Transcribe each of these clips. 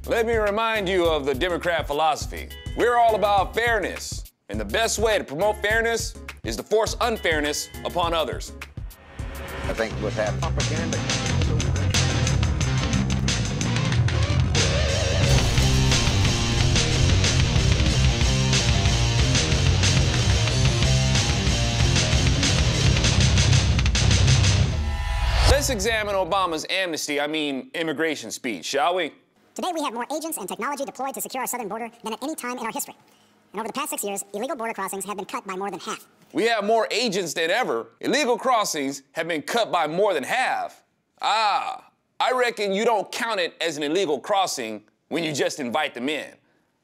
Let me remind you of the Democrat philosophy. We're all about fairness, and the best way to promote fairness is to force unfairness upon others. I think with that propaganda. Let's examine Obama's immigration speech, shall we? Today we have more agents and technology deployed to secure our southern border than at any time in our history. And over the past 6 years, illegal border crossings have been cut by more than half. We have more agents than ever. Illegal crossings have been cut by more than half. I reckon you don't count it as an illegal crossing when you just invite them in.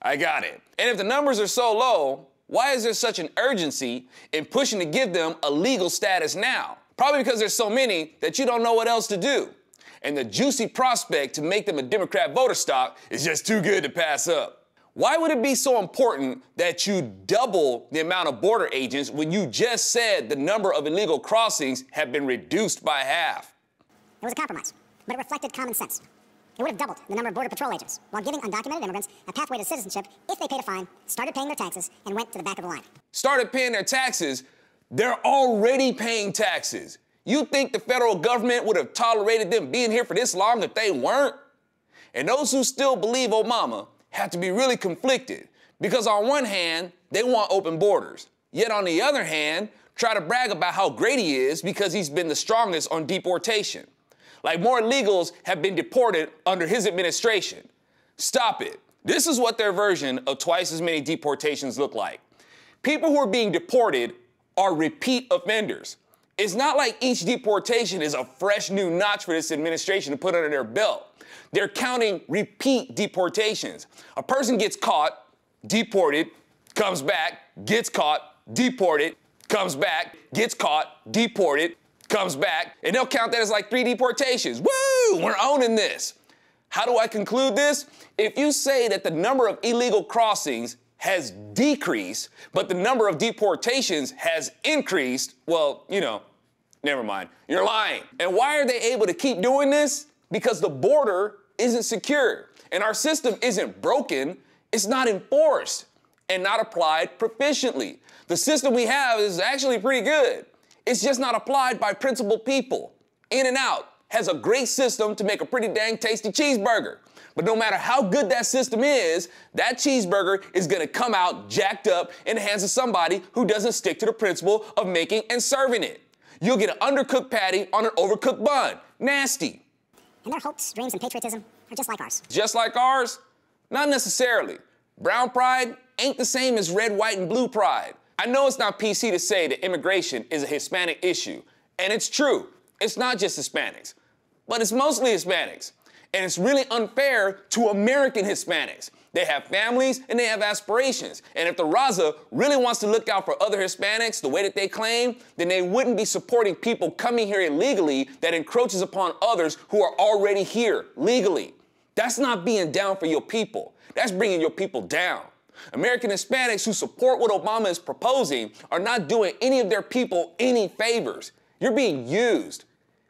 I got it. And if the numbers are so low, why is there such an urgency in pushing to give them a legal status now? Probably because there's so many that you don't know what else to do. And the juicy prospect to make them a Democrat voter stock is just too good to pass up. Why would it be so important that you double the amount of border agents when you just said the number of illegal crossings have been reduced by half? It was a compromise, but it reflected common sense. It would have doubled the number of Border Patrol agents while giving undocumented immigrants a pathway to citizenship if they paid a fine, started paying their taxes, and went to the back of the line. Started paying their taxes? They're already paying taxes. You think the federal government would have tolerated them being here for this long if they weren't? And those who still believe Obama have to be really conflicted because on one hand, they want open borders, yet on the other hand, try to brag about how great he is because he's been the strongest on deportation. Like more illegals have been deported under his administration. Stop it. This is what their version of twice as many deportations look like. People who are being deported are repeat offenders. It's not like each deportation is a fresh new notch for this administration to put under their belt. They're counting repeat deportations. A person gets caught, deported, comes back, gets caught, deported, comes back, gets caught, deported, comes back, and they'll count that as like 3 deportations. Woo! We're owning this. How do I conclude this? If you say that the number of illegal crossings has decreased, but the number of deportations has increased, well, you know, never mind. You're lying. And why are they able to keep doing this? Because the border isn't secure, and our system isn't broken, it's not enforced, and not applied proficiently. The system we have is actually pretty good. It's just not applied by principled people. In-N-Out has a great system to make a pretty dang tasty cheeseburger. But no matter how good that system is, that cheeseburger is gonna come out jacked up in the hands of somebody who doesn't stick to the principle of making and serving it. You'll get an undercooked patty on an overcooked bun. Nasty. And their hopes, dreams, and patriotism are just like ours. Just like ours? Not necessarily. Brown pride ain't the same as red, white, and blue pride. I know it's not PC to say that immigration is a Hispanic issue, and it's true. It's not just Hispanics, but it's mostly Hispanics. And it's really unfair to American Hispanics. They have families and they have aspirations. And if the Raza really wants to look out for other Hispanics the way that they claim, then they wouldn't be supporting people coming here illegally that encroaches upon others who are already here legally. That's not being down for your people. That's bringing your people down. American Hispanics who support what Obama is proposing are not doing any of their people any favors. You're being used.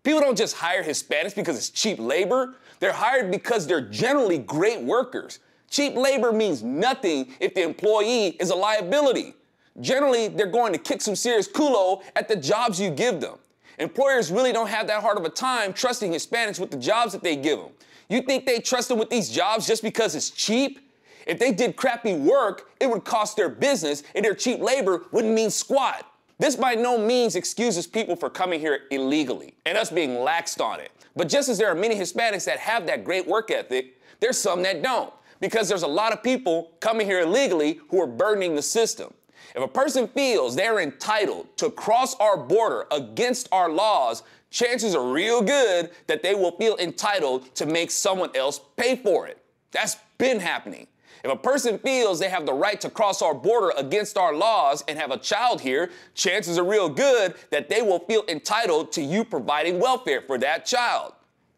People don't just hire Hispanics because it's cheap labor. They're hired because they're generally great workers. Cheap labor means nothing if the employee is a liability. Generally, they're going to kick some serious culo at the jobs you give them. Employers really don't have that hard of a time trusting Hispanics with the jobs that they give them. You think they trust them with these jobs just because it's cheap? If they did crappy work, it would cost their business, and their cheap labor wouldn't mean squat. This by no means excuses people for coming here illegally and us being laxed on it. But just as there are many Hispanics that have that great work ethic, there's some that don't, because there's a lot of people coming here illegally who are burdening the system. If a person feels they're entitled to cross our border against our laws, chances are real good that they will feel entitled to make someone else pay for it. That's been happening. If a person feels they have the right to cross our border against our laws and have a child here, chances are real good that they will feel entitled to you providing welfare for that child.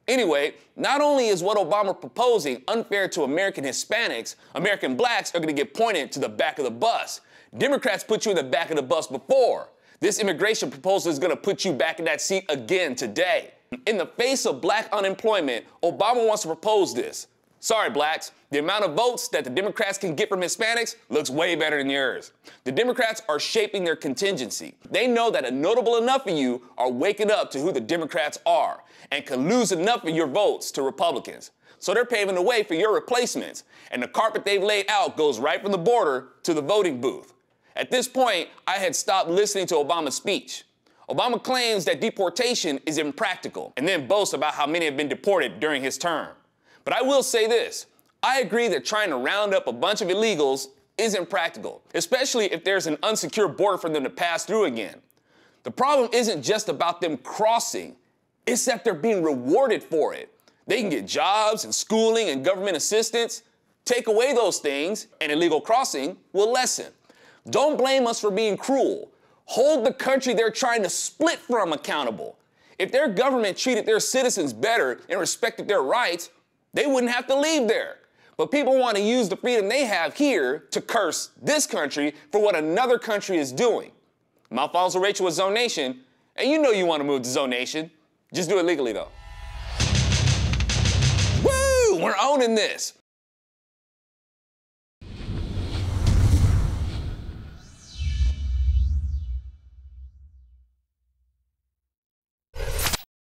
Anyway, not only is what Obama proposing unfair to American Hispanics, American blacks are going to get pointed to the back of the bus. Democrats put you in the back of the bus before. This immigration proposal is going to put you back in that seat again today. In the face of black unemployment, Obama wants to propose this. Sorry, blacks, the amount of votes that the Democrats can get from Hispanics looks way better than yours. The Democrats are shaping their contingency. They know that a notable enough of you are waking up to who the Democrats are and can lose enough of your votes to Republicans. So they're paving the way for your replacements, and the carpet they've laid out goes right from the border to the voting booth. At this point, I had stopped listening to Obama's speech. Obama claims that deportation is impractical and then boasts about how many have been deported during his term. But I will say this, I agree that trying to round up a bunch of illegals isn't practical, especially if there's an unsecure border for them to pass through again. The problem isn't just about them crossing, it's that they're being rewarded for it. They can get jobs and schooling and government assistance. Take away those things and illegal crossing will lessen. Don't blame us for being cruel. Hold the country they're trying to split from accountable. If their government treated their citizens better and respected their rights, they wouldn't have to leave there. But people want to use the freedom they have here to curse this country for what another country is doing. I'm Alfonso Rachel with ZoNation, and you know you want to move to ZoNation. Just do it legally, though. Woo! We're owning this.